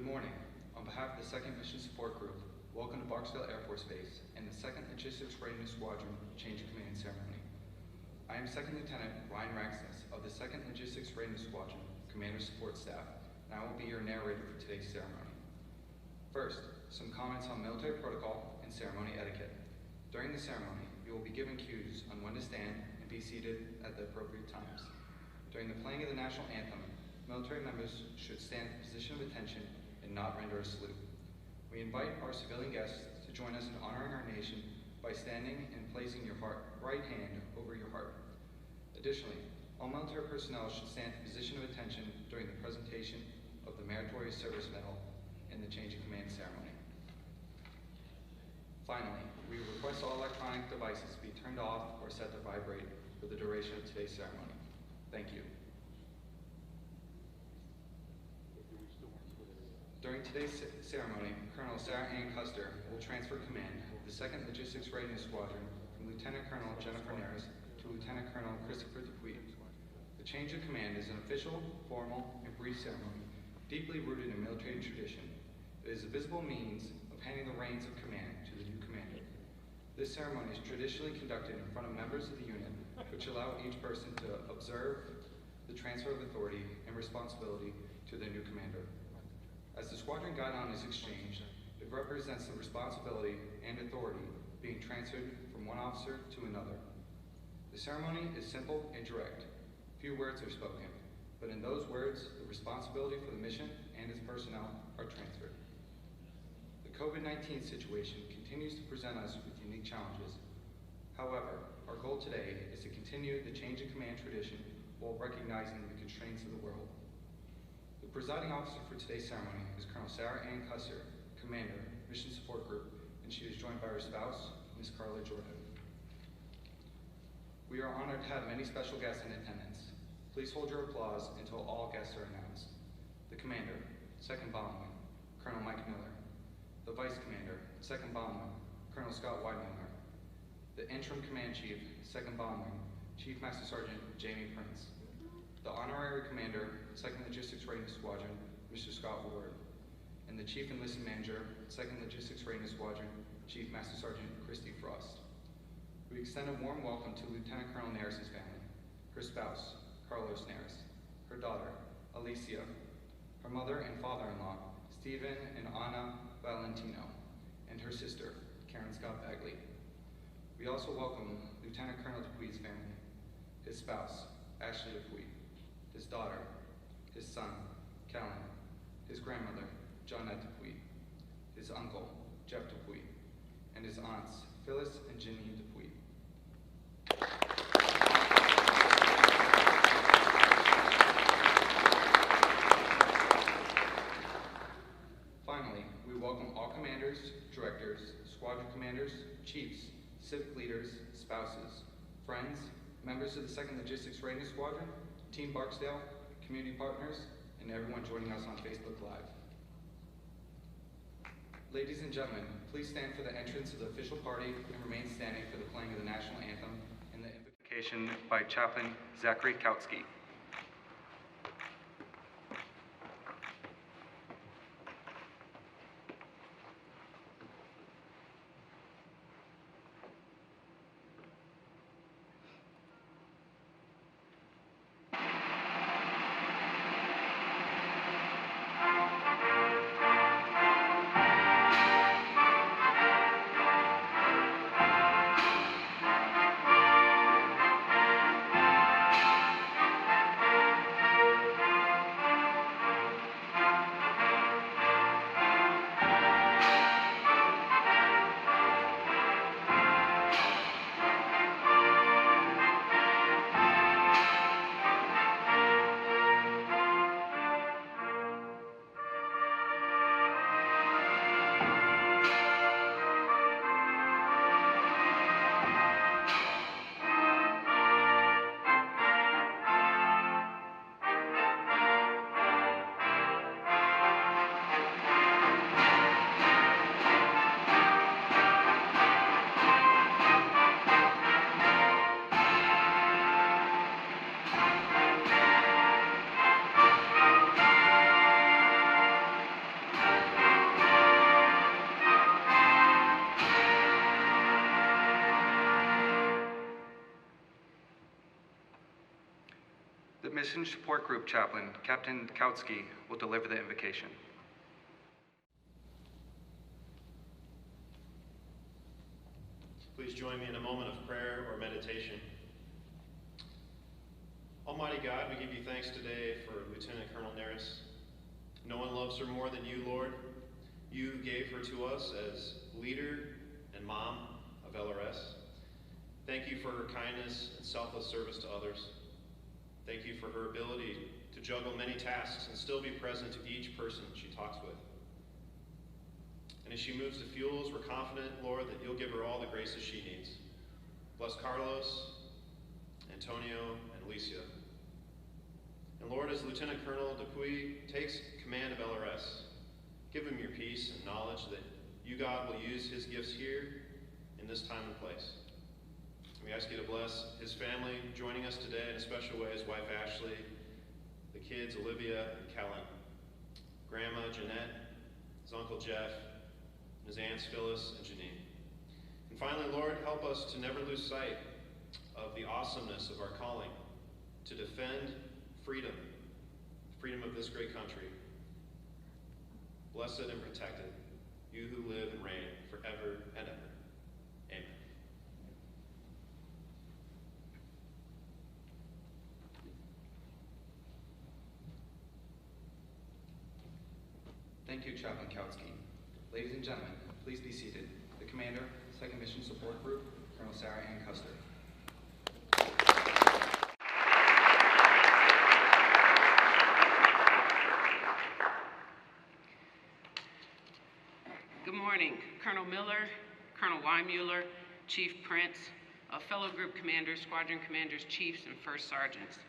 morning. On behalf of the 2nd Mission Support Group, welcome to Barksdale Air Force Base and the 2nd Logistics Readiness Squadron Change of Command Ceremony. I am 2nd Lieutenant Ryan Raxness of the 2nd Logistics Readiness Squadron Commander Support Staff, and I will be your narrator for today's ceremony. First, some comments on military protocol and ceremony etiquette. During the ceremony, you will be given cues on when to stand and be seated at the appropriate times. During the playing of the national anthem, military members should stand in a position of attention and not render a salute. We invite our civilian guests to join us in honoring our nation by standing and placing your right hand over your heart. Additionally, all military personnel should stand in a position of attention during the presentation of the Meritorious Service Medal and the Change of Command ceremony. Finally, we request all electronic devices be turned off or set to vibrate for the duration of today's ceremony. Thank you. During today's ceremony, Colonel Sarah Ann Custer will transfer command of the 2nd Logistics Readiness Squadron from Lieutenant Colonel Jennifer Nares to Lieutenant Colonel Christopher Dupuy. The change of command is an official, formal, and brief ceremony deeply rooted in military tradition. It is a visible means of handing the reins of command to the new commander. This ceremony is traditionally conducted in front of members of the unit, which allow each person to observe the transfer of authority and responsibility to their new commander. As the squadron guidon is exchanged, it represents the responsibility and authority being transferred from one officer to another. The ceremony is simple and direct. Few words are spoken, but in those words, the responsibility for the mission and its personnel are transferred. The COVID-19 situation continues to present us with unique challenges. However, our goal today is to continue the change of command tradition while recognizing the constraints of the world. The presiding officer for today's ceremony is Colonel Sarah Ann Custer, Commander, Mission Support Group, and she is joined by her spouse, Ms. Carla Jordan. We are honored to have many special guests in attendance. Please hold your applause until all guests are announced. The Commander, 2nd Bombman, Colonel Mike Miller. The Vice Commander, 2nd Bombman, Colonel Scott Weidmiller. The Interim Command Chief, 2nd Bombman, Chief Master Sergeant Jamie Prince. The Honorary Commander, 2nd Logistics Readiness Squadron, Mr. Scott Ward. And the Chief Enlisted Manager, 2nd Logistics Readiness Squadron, Chief Master Sergeant Christy Frost. We extend a warm welcome to Lieutenant Colonel Nares' family, her spouse, Carlos Nares, her daughter, Alicia, her mother and father-in-law, Stephen and Anna Valentino, and her sister, Karen Scott Bagley. We also welcome Lieutenant Colonel Dupuy's family, his spouse, Ashley Dupuy, his daughter, his son, Callan, his grandmother, Johnette Dupuy, his uncle, Jeff Dupuy, and his aunts, Phyllis and Janine Dupuy. Finally, we welcome all commanders, directors, squadron commanders, chiefs, civic leaders, spouses, friends, members of the 2nd Logistics Readiness Squadron, Team Barksdale, community partners, and everyone joining us on Facebook Live. Ladies and gentlemen, please stand for the entrance of the official party and remain standing for the playing of the national anthem and the invocation by Chaplain Zachary Kautsky. Citizen Support Group Chaplain, Captain Kautsky, will deliver the invocation. Please join me in a moment of prayer or meditation. Almighty God, we give you thanks today for Lieutenant Colonel Neris. No one loves her more than you, Lord. You gave her to us as leader and mom of LRS. Thank you for her kindness and selfless service to others. Thank you for her ability to juggle many tasks and still be present to each person she talks with. And as she moves to fuels, we're confident, Lord, that you'll give her all the graces she needs. Bless Carlos, Antonio, and Alicia. And Lord, as Lieutenant Colonel Dupuy takes command of LRS, give him your peace and knowledge that you, God, will use his gifts here in this time and place. We ask you to bless his family joining us today in a special way, his wife Ashley, the kids Olivia and Kellen, Grandma Jeanette, his Uncle Jeff, and his aunts Phyllis and Janine. And finally, Lord, help us to never lose sight of the awesomeness of our calling to defend freedom, freedom of this great country. Blessed and protected, you who live and reign forever and ever. Amen. Thank you, Chaplain Kautsky. Ladies and gentlemen, please be seated. The Commander, 2nd Mission Support Group, Colonel Sarah Ann Custer. Good morning, Colonel Miller, Colonel Weimuller, Chief Prince, fellow group commanders, squadron commanders, chiefs, and first sergeants.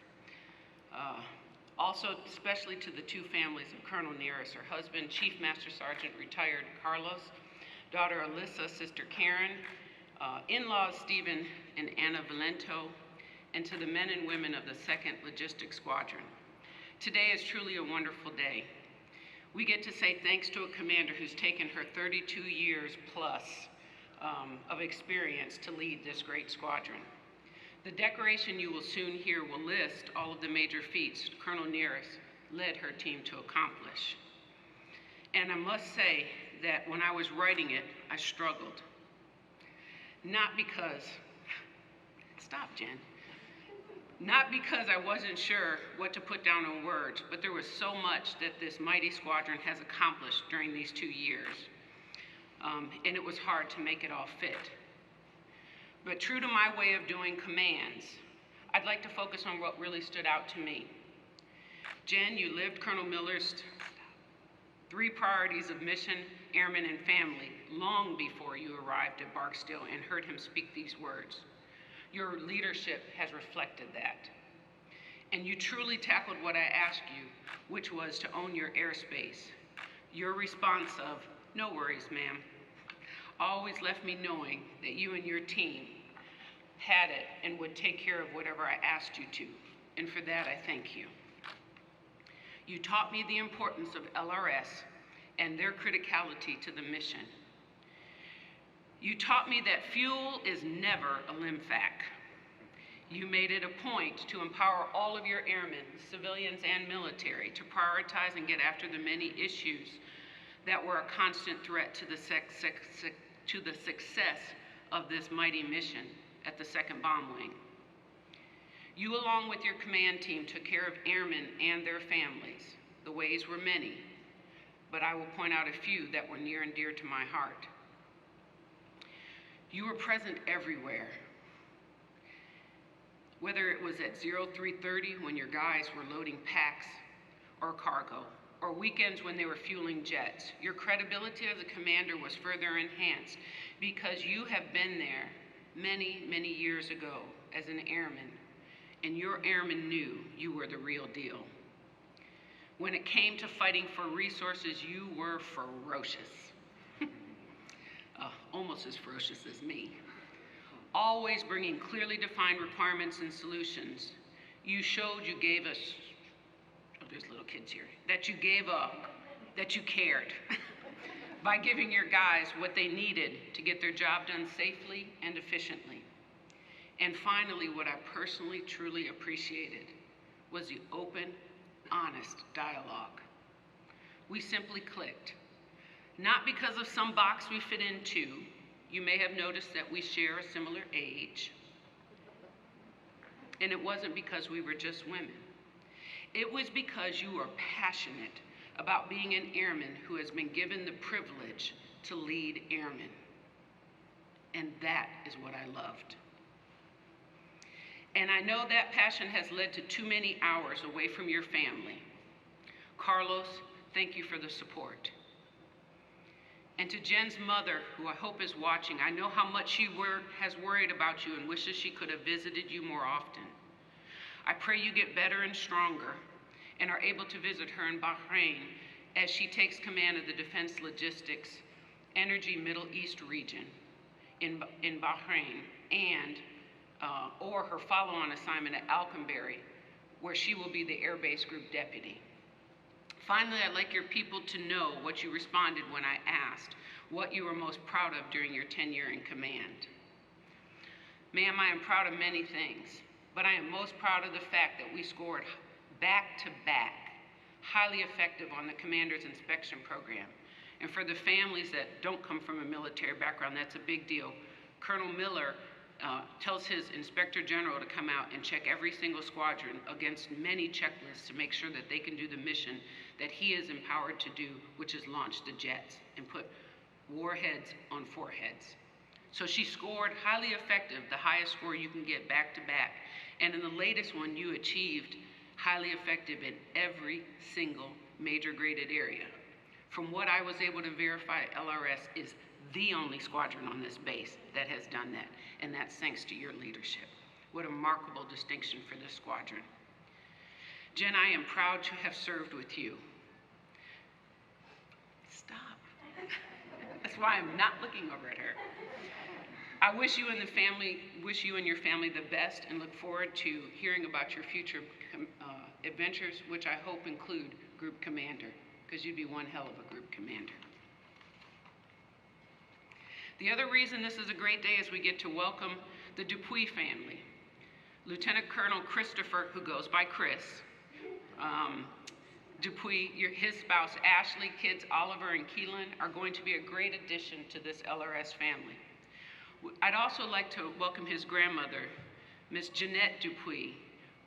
Also, especially to the two families of Colonel Neris, her husband, Chief Master Sergeant, retired Carlos, daughter Alyssa, sister Karen, in-laws Stephen and Anna Valento, and to the men and women of the 2nd Logistics Squadron. Today is truly a wonderful day. We get to say thanks to a commander who's taken her 32 years plus of experience to lead this great squadron. The decoration you will soon hear will list all of the major feats Colonel Neris led her team to accomplish. And I must say that when I was writing it, I struggled. Not because, stop Jen, not because I wasn't sure what to put down in words, but there was so much that this mighty squadron has accomplished during these 2 years. And it was hard to make it all fit. But true to my way of doing commands, I'd like to focus on what really stood out to me. Jen, you lived Colonel Miller's 3 priorities of mission, airmen, and family long before you arrived at Barksdale and heard him speak these words. Your leadership has reflected that. And you truly tackled what I asked you, which was to own your airspace. Your response of, "No worries, ma'am," always left me knowing that you and your team had it and would take care of whatever I asked you to. And for that, I thank you. You taught me the importance of LRS and their criticality to the mission. You taught me that fuel is never a limb fac. You made it a point to empower all of your airmen, civilians and military, to prioritize and get after the many issues that were a constant threat to the success of this mighty mission at the 2nd Bomb Wing. You, along with your command team, took care of airmen and their families. The ways were many, but I will point out a few that were near and dear to my heart. You were present everywhere. Whether it was at 0330 when your guys were loading packs or cargo, or weekends when they were fueling jets, your credibility as a commander was further enhanced because you have been there many, many years ago as an airman, and your airmen knew you were the real deal. When it came to fighting for resources, you were ferocious. Almost as ferocious as me. Always bringing clearly defined requirements and solutions. You showed you gave us, oh, there's little kids here, that you gave up, that you cared by giving your guys what they needed to get their job done safely and efficiently. And finally, what I personally truly appreciated was the open, honest dialogue. We simply clicked. Not because of some box we fit into. You may have noticed that we share a similar age. And it wasn't because we were just women. It was because you are passionate about being an airman who has been given the privilege to lead airmen. And that is what I loved. And I know that passion has led to too many hours away from your family. Carlos, thank you for the support. And to Jen's mother, who I hope is watching, I know how much she has worried about you and wishes she could have visited you more often. I pray you get better and stronger and are able to visit her in Bahrain as she takes command of the Defense Logistics Energy Middle East region in Bahrain, and or her follow-on assignment at Alconbury, where she will be the Air Base Group Deputy. Finally, I'd like your people to know what you responded when I asked what you were most proud of during your tenure in command. Ma'am, I am proud of many things, but I am most proud of the fact that we scored back-to-back, highly effective on the Commander's Inspection Program. And for the families that don't come from a military background, that's a big deal. Colonel Miller tells his Inspector General to come out and check every single squadron against many checklists to make sure that they can do the mission that he is empowered to do, which is launch the jets and put warheads on foreheads. So she scored highly effective, the highest score you can get back to back. And in the latest one, you achieved highly effective in every single major graded area. From what I was able to verify, LRS is the only squadron on this base that has done that, and that's thanks to your leadership. What a remarkable distinction for this squadron. Jen, I am proud to have served with you. Stop. That's why I'm not looking over at her. I wish you and your family the best and look forward to hearing about your future adventures, which I hope include Group Commander, because you'd be one hell of a Group Commander. The other reason this is a great day is we get to welcome the Dupuy family. Lieutenant Colonel Christopher, who goes by Chris, Dupuy, his spouse Ashley, kids Oliver and Keelan are going to be a great addition to this LRS family. I'd also like to welcome his grandmother, Miss Jeanette Dupuy,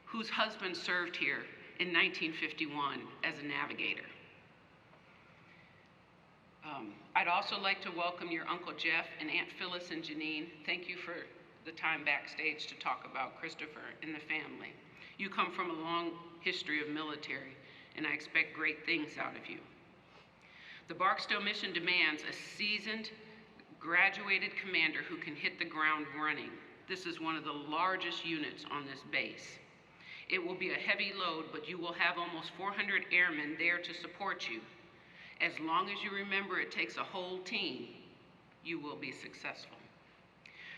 whose husband served here in 1951 as a navigator. I'd also like to welcome your Uncle Jeff and Aunt Phyllis and Janine. Thank you for the time backstage to talk about Christopher and the family. You come from a long history of military, and I expect great things out of you. The Barksdale mission demands a seasoned, graduated commander who can hit the ground running. This is one of the largest units on this base. It will be a heavy load, but you will have almost 400 airmen there to support you. As long as you remember it takes a whole team, you will be successful.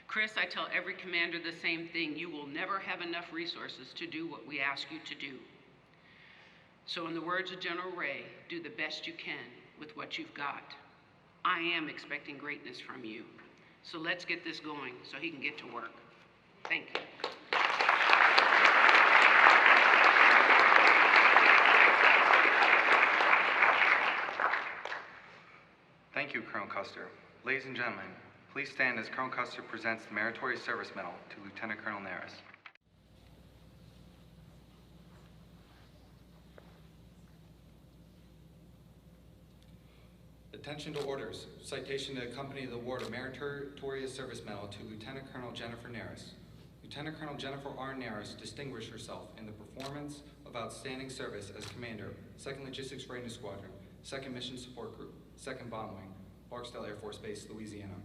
Chris, I tell every commander the same thing. You will never have enough resources to do what we ask you to do. So in the words of General Ray, do the best you can with what you've got. I am expecting greatness from you. So let's get this going so he can get to work. Thank you. Thank you, Colonel Custer. Ladies and gentlemen, please stand as Colonel Custer presents the Meritorious Service Medal to Lieutenant Colonel Naris. Attention to orders. Citation to accompany the award of Meritorious Service Medal to Lieutenant Colonel Jennifer Naris. Lieutenant Colonel Jennifer R. Naris distinguished herself in the performance of outstanding service as Commander, 2nd Logistics Readiness Squadron, 2nd Mission Support Group, 2nd Bomb Wing, Barksdale Air Force Base, Louisiana.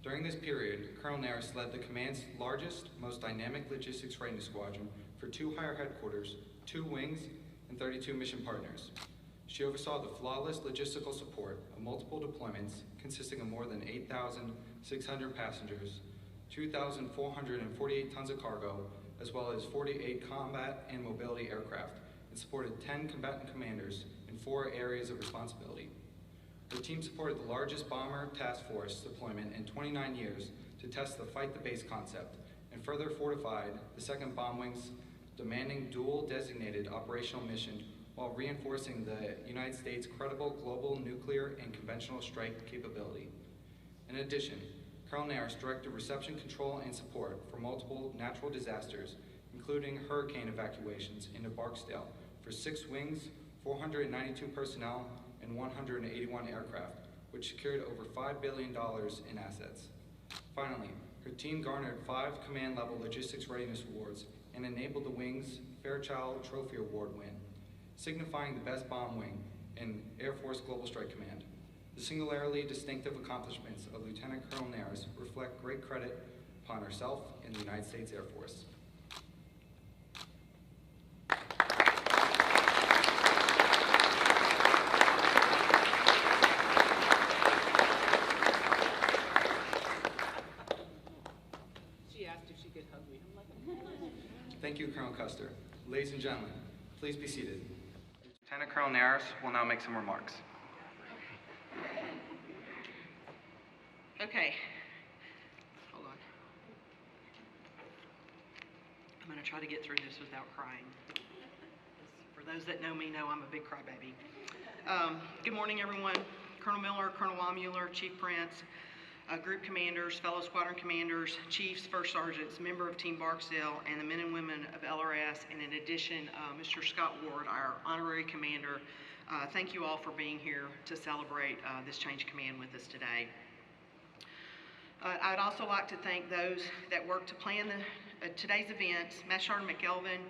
During this period, Colonel Naris led the command's largest, most dynamic logistics readiness squadron for 2 higher headquarters, 2 wings, and 32 mission partners. She oversaw the flawless logistical support of multiple deployments consisting of more than 8,600 passengers, 2,448 tons of cargo, as well as 48 combat and mobility aircraft, and supported 10 combatant commanders in 4 areas of responsibility. The team supported the largest bomber task force deployment in 29 years to test the fight the base concept, and further fortified the 2nd Bomb Wing's demanding dual designated operational mission while reinforcing the United States' credible global nuclear and conventional strike capability. In addition, Colonel Nares directed reception control and support for multiple natural disasters, including hurricane evacuations into Barksdale for 6 wings, 492 personnel, and 181 aircraft, which secured over $5 billion in assets. Finally, her team garnered 5 command-level logistics readiness awards and enabled the Wing's Fairchild Trophy Award win, signifying the best bomb wing in Air Force Global Strike Command. The singularly distinctive accomplishments of Lieutenant Colonel Nares reflect great credit upon herself and the United States Air Force. She asked if she could hug me. I'm like, Thank you, Colonel Custer. Ladies and gentlemen, please be seated. Lieutenant Colonel Nares will now make some remarks. Okay, hold on. I'm going to try to get through this without crying. For those that know me know I'm a big crybaby. Good morning, everyone. Colonel Miller, Colonel Wallmuller, Chief Prince, group commanders, fellow squadron commanders, chiefs, first sergeants, member of Team Barksdale, and the men and women of LRS, and in addition, Mr. Scott Ward, our honorary commander. Thank you all for being here to celebrate this change of command with us today. I'd also like to thank those that worked to plan today's events, Master Sergeant McElvin,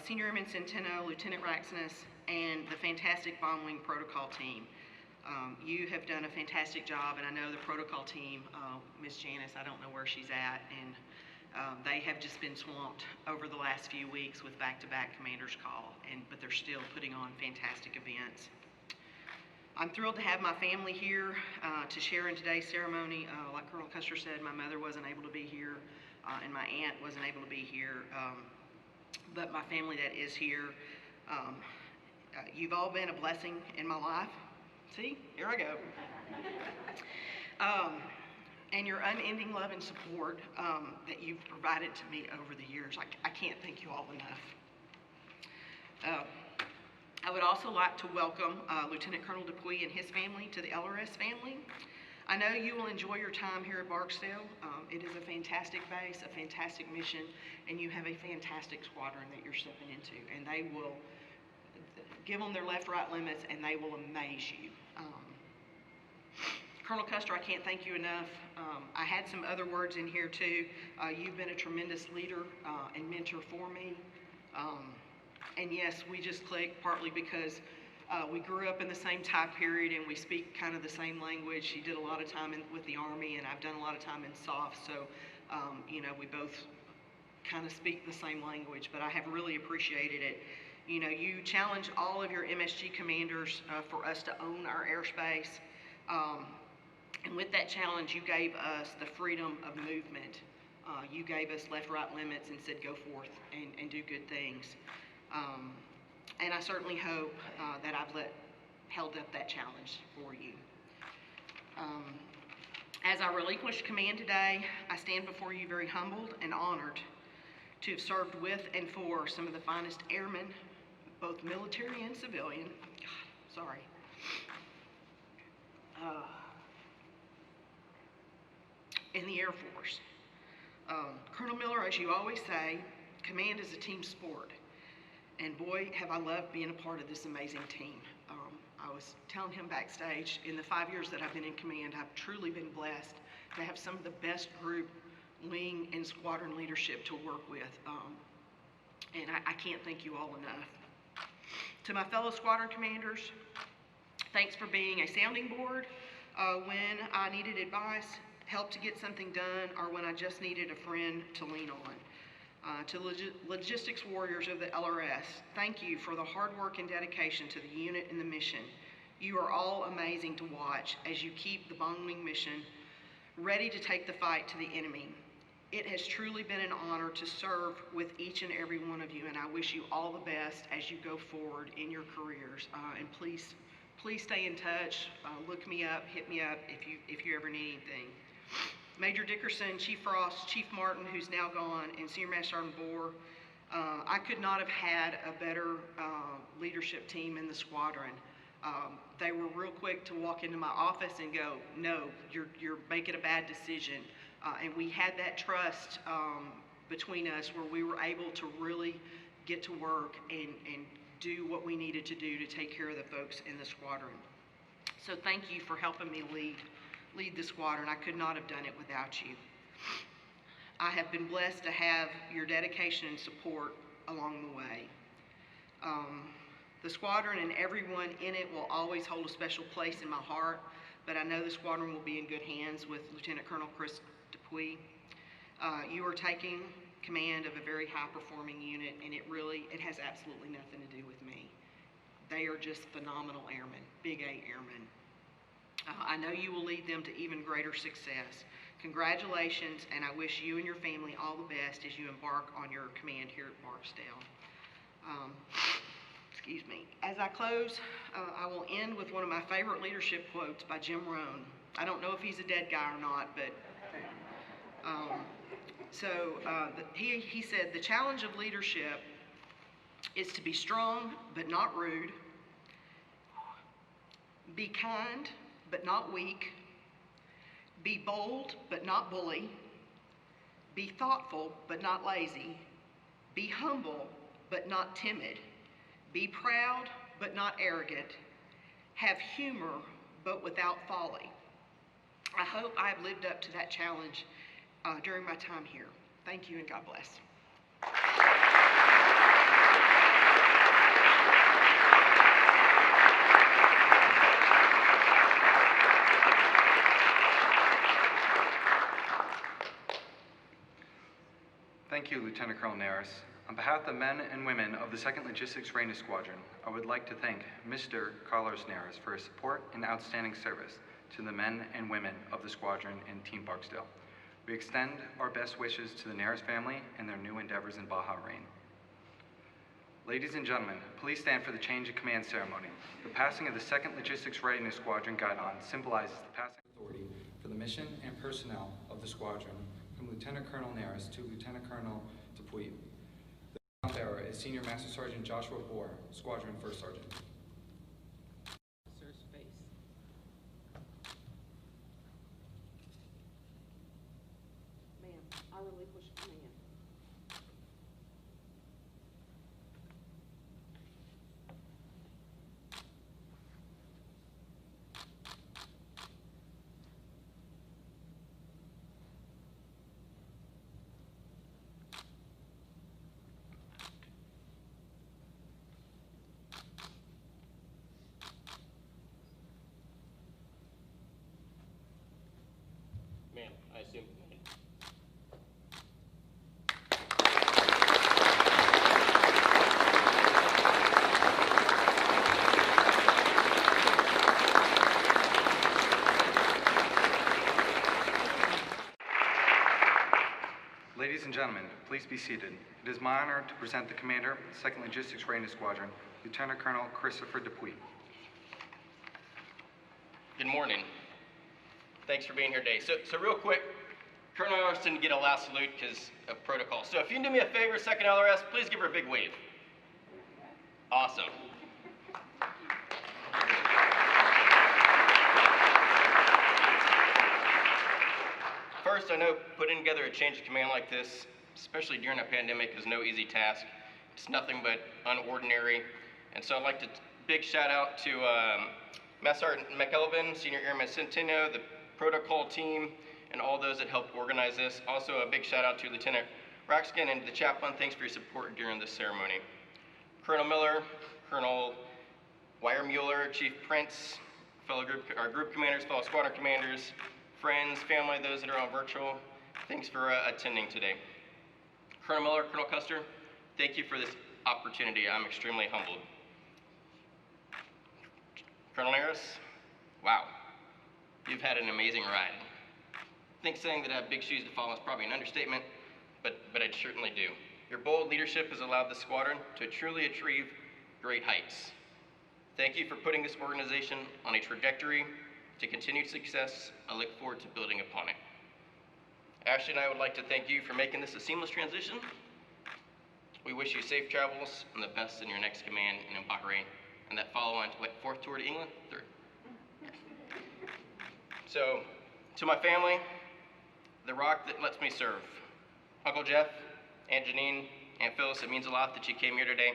Senior Airman Centeno, Lieutenant Raxness, and the fantastic Bomb Wing Protocol team. You have done a fantastic job, and I know the protocol team, Ms. Janice, I don't know where she's at, and they have just been swamped over the last few weeks with back-to-back commander's call, but they're still putting on fantastic events. I'm thrilled to have my family here to share in today's ceremony. Like Colonel Custer said, my mother wasn't able to be here, and my aunt wasn't able to be here, but my family that is here, you've all been a blessing in my life. See, here I go. And your unending love and support that you've provided to me over the years, I can't thank you all enough. I would also like to welcome Lieutenant Colonel Dupuy and his family to the LRS family. I know you will enjoy your time here at Barksdale. It is a fantastic base, a fantastic mission, and you have a fantastic squadron that you're stepping into, and they will give them their left, right limits, and they will amaze you. Colonel Custer, I can't thank you enough. I had some other words in here too. You've been a tremendous leader and mentor for me. And yes, we just clicked partly because we grew up in the same time period and we speak kind of the same language. She did a lot of time with the Army, and I've done a lot of time in SOF, so you know, we both kind of speak the same language, but I have really appreciated it. You know, you challenge all of your MSG commanders for us to own our airspace, and with that challenge, you gave us the freedom of movement. You gave us left, right limits and said go forth and do good things. And I certainly hope that I've held up that challenge for you. As I relinquish command today, I stand before you very humbled and honored to have served with and for some of the finest airmen, both military and civilian. God, sorry. In the Air Force. Colonel Miller, as you always say, command is a team sport. And boy, have I loved being a part of this amazing team. I was telling him backstage, in the 5 years that I've been in command, I've truly been blessed to have some of the best group, wing, and squadron leadership to work with. And I can't thank you all enough. To my fellow squadron commanders, thanks for being a sounding board when I needed advice, help to get something done, or when I just needed a friend to lean on. To logistics warriors of the LRS, thank you for the hard work and dedication to the unit and the mission. You are all amazing to watch as you keep the Bomb Wing mission ready to take the fight to the enemy. It has truly been an honor to serve with each and every one of you, and I wish you all the best as you go forward in your careers. And please stay in touch. Look me up, hit me up if you ever need anything. Major Dickerson, Chief Frost, Chief Martin, who's now gone, and Senior Master Sergeant Bohr, I could not have had a better leadership team in the squadron. They were real quick to walk into my office and go, no, you're making a bad decision. And we had that trust between us where we were able to really get to work and do what we needed to do to take care of the folks in the squadron. So thank you for helping me lead the squadron. I could not have done it without you. I have been blessed to have your dedication and support along the way. The squadron and everyone in it will always hold a special place in my heart, but I know the squadron will be in good hands with Lieutenant Colonel Chris Dupuy. You are taking command of a very high-performing unit, and it has absolutely nothing to do with me. They are just phenomenal airmen, big A airmen. I know you will lead them to even greater success. Congratulations, and I wish you and your family all the best as you embark on your command here at Barksdale. Excuse me. As I close, I will end with one of my favorite leadership quotes by Jim Rohn. I don't know if he's a dead guy or not, but he said, the challenge of leadership is to be strong but not rude, be kind but not weak, be bold but not bully, be thoughtful but not lazy, be humble but not timid, be proud but not arrogant, have humor but without folly. I hope I have lived up to that challenge during my time here. Thank you and God bless. Thank you, Lieutenant Colonel Naris. On behalf of the men and women of the 2nd Logistics Readiness Squadron, I would like to thank Mr. Carlos Naris for his support and outstanding service to the men and women of the squadron and Team Barksdale. We extend our best wishes to the Naris family and their new endeavors in Baja Reign. Ladies and gentlemen, please stand for the change of command ceremony. The passing of the 2nd Logistics Readiness Squadron Guidon symbolizes the passing authority for the mission and personnel of the squadron from Lieutenant Colonel Naris to Lieutenant Colonel Dupuy. The baton bearer is Senior Master Sergeant Joshua Bohr, Squadron First Sergeant. Ma'am, I relinquish command. Ma'am, I assume command. Ladies and gentlemen, please be seated. It is my honor to present the commander, 2nd Logistics Readiness Squadron, Lieutenant Colonel Christopher Dupuy. Good morning. Thanks for being here today. So real quick, Colonel LRS didn't get a last salute because of protocol. So if you can do me a favor, 2nd LRS, please give her a big wave. Awesome. First, I know putting together a change of command like this, especially during a pandemic, is no easy task. It's nothing but unordinary. And so I'd like to big shout out to Master Sergeant McElvin, Senior Airman Centeno, the protocol team, and all those that helped organize this. Also a big shout out to Lieutenant Raxkin and the chaplain. Thanks for your support during this ceremony. Colonel Miller, Colonel Weiermuller, Chief Prince, our group commanders, fellow squadron commanders, friends, family, those that are on virtual, thanks for attending today. Colonel Miller, Colonel Custer, thank you for this opportunity. I'm extremely humbled. Colonel Naris, wow, you've had an amazing ride. I think saying that I have big shoes to follow is probably an understatement, but I certainly do. Your bold leadership has allowed the squadron to truly achieve great heights. Thank you for putting this organization on a trajectory to continued success. I look forward to building upon it. Ashley and I would like to thank you for making this a seamless transition. We wish you safe travels and the best in your next command and in Bahrain. And that follow on to what, 4th tour to England? 3rd. So, to my family, the rock that lets me serve. Uncle Jeff, Aunt Janine, Aunt Phyllis, it means a lot that you came here today.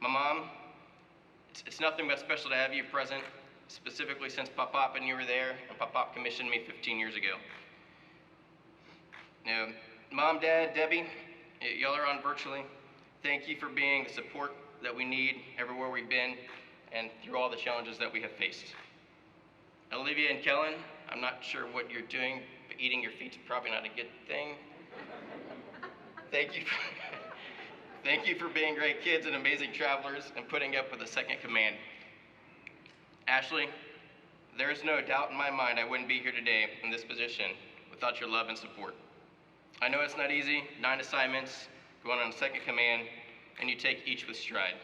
My mom, it's nothing but special to have you present, specifically since Pop and you were there, and Pop commissioned me 15 years ago. Now, Mom, Dad, Debbie, y'all are on virtually. Thank you for being the support that we need everywhere we've been and through all the challenges that we have faced. Olivia and Kellen, I'm not sure what you're doing, but eating your feet's probably not a good thing. Thank you for being great kids and amazing travelers and putting up with the second command. Ashley, there is no doubt in my mind I wouldn't be here today in this position without your love and support. I know it's not easy, 9 assignments, going on second command, and you take each with stride.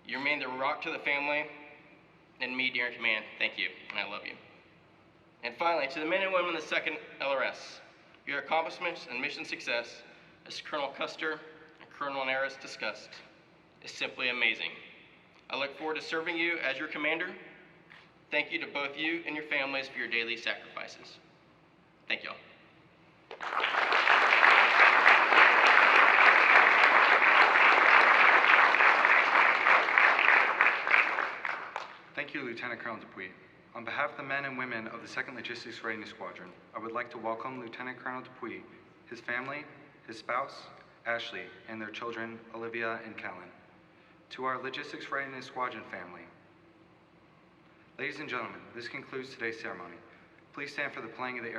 You remain the rock to the family and me during command. Thank you, and I love you. And finally, to the men and women of the 2nd LRS, your accomplishments and mission success, as Colonel Custer and Colonel Neris discussed, is simply amazing. I look forward to serving you as your commander. Thank you to both you and your families for your daily sacrifices. Thank you all. Thank you, Lieutenant Colonel Dupuy. On behalf of the men and women of the 2nd Logistics Readiness Squadron, I would like to welcome Lieutenant Colonel Dupuy, his family, his spouse, Ashley, and their children, Olivia and Kellen. To our Logistics Readiness Squadron family. Ladies and gentlemen, this concludes today's ceremony. Please stand for the playing of the